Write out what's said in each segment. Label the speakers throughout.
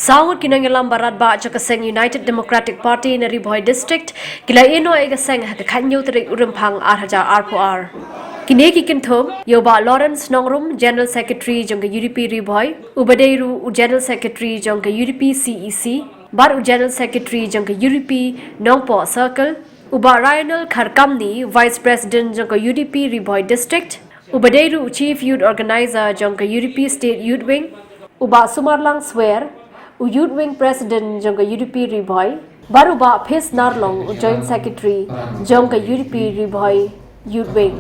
Speaker 1: Sahut kinangilam barat ba Jakaseng United Democratic Party na Riboy District kila ino ay gaseng hakakanyo tarik urumpang arhaja RPR. Kineki kinthom yoba Lawrence Nongrum General Secretary jongka UDP Riboy Ubadeiru General Secretary jongka UDP CEC bar General Secretary jongka UDP Nongpo Circle Uba Ryanal Kharkamni Vice President jongka UDP Riboy District Ubadeiru Chief Youth Organizer jongka UDP State Youth Wing Uba Sumarlang Swear Youth Wing President jongka UDP Riboy baru ba Phis Narlong Joint Secretary jongka UDP Riboy Youth Wing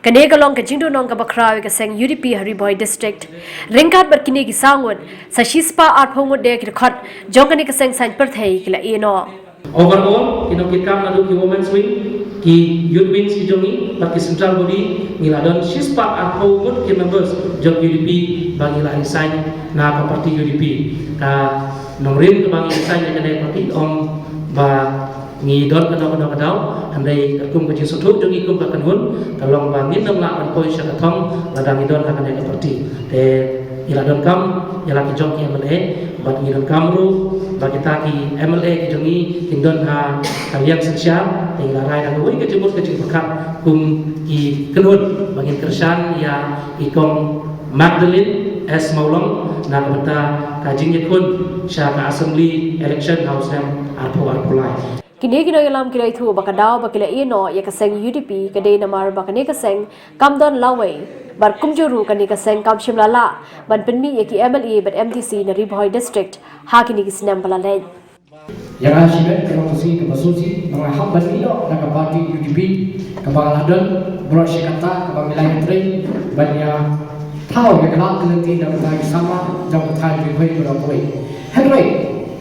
Speaker 1: Kanega long ka jingdo nong ka bakrawi ka seng UDP Riboy District ringkat berkini ki sangut sa shispa art phomot de ki khat jongka ni ka seng sain perthai kila eno
Speaker 2: overall kinokikam lalu ki women's wing ki youth wing si jongi baki central body ngiladon shispa art phomot ki members jong UDP bagi la resign na ka parti UDP ka nongrim ke bagi resign ka dai parti om ba ngi dot kadau andai kum ka jisutu jongi kum ka kanhun kalong ba ngin dong la ban koi sha ka thong la dang idon ka dai ka parti te iladon kam yala ki jong ki MLA bat ngi don kam ru ba kita ki MLA ki jongi indon ha kalian sosial te la rai da wi ka jumut ka jing pakat kum ki kanhun bagi kersan ya ikom Magdalene S. Maulong na kabata kajing yakun siya ka assembly election house nam arpulai.
Speaker 1: Kini kina ilam kila itu bakadaw bakila ino ya kaseng UDP kadai namar bakane kaseng kamdon laway bar kumjuru kani kaseng kamshim lala ban penmi ya ki MLA bat MTC na Riboy District ha kini kisnam balale.
Speaker 3: Yang asibat kalau tusi ke basusi mga hamban ino na kapati UDP kabangaladon bro syakata kabangilayan train banya thao yang kelak kelenti dan berlagi sama jauh thai Riboy berapoi. Henry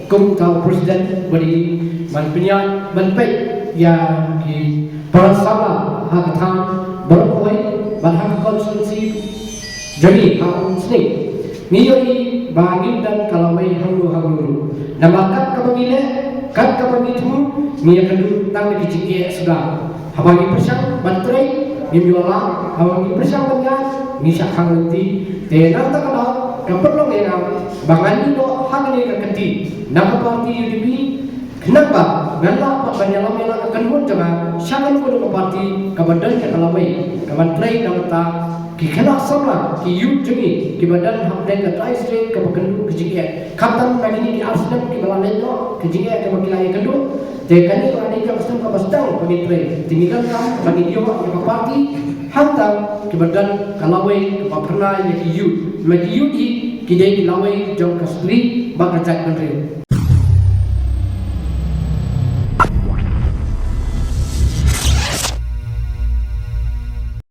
Speaker 3: kum tau presiden beri man penyan man pei ya ki para sama hakathan berapoi ban hak konstitusi jadi hak sini niyoi bangin dan kalawai hanglu namakat kabangile kat kabangitu niya kandu tang di jike sudah habagi persang bantrai nimyola habagi persang banyak nisha hanganti te nang takana kaperlong yang bangani do hangani kakati nama parti UDP kenapa nalla banyalam yang akan mun jama syakan ko do parti kabadan ka kalawai kaban trai namata ki khana sama ki yut jemi ki badan hamden ka trai state ka bakandu ki jige khatam nagini ki arsenal ki balane do ki jige ka bakilai kandu te kani ko ade ka bastam ka bastang bagi trai timikan kam bagi dio ka parti hantam ki badan kalawai ka pernah ya ki yut di kidai lawai jong kasli bakajak menteri